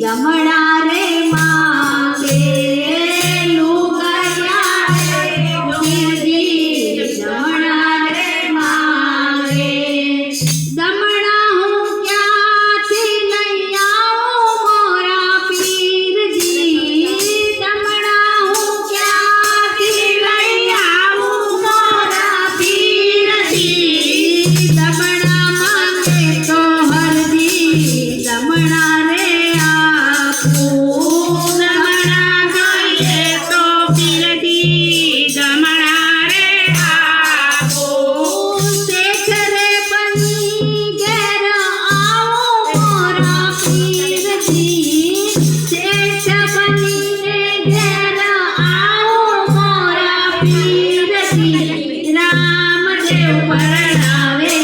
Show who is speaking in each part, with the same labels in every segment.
Speaker 1: જમણા રે માંગે લુગરિયા રે પીરજી જમણા રે માંગે દમણા હું ક્યાંથી લઈ આવું મોરા પીરજી દમણા હું ક્યાંથી લઈ આવું મોરા પીરજી દમણા માંગે તો હરજી દમણા રે આપું દમણા જોઈએ તો પીરજી દમણા રે આપું શેખ રે બની ઘેર આવું મોરા પીરજી શેખ બનીને ઘેર આવું મોરા પીરજી રામદેવ પરણાવે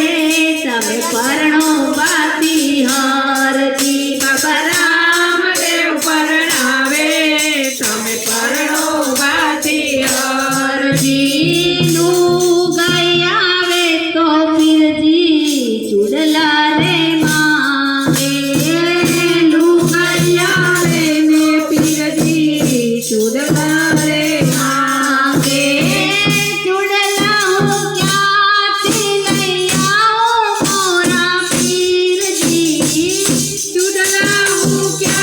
Speaker 1: તમે પરણો બાતી હરજી બાબા રામદેવ પરણાવે તમે પરણો બાતી હરજી લુગરિયા આવે તો પીરજી ચૂડલા રે માંગે લુગરિયા આવે ને પીરજી ચૂડલા રે માંગે ચૂડલા હું ક્યાંથી લઈ આવું મોરા પીરજી ચૂડલા હું ક્યાં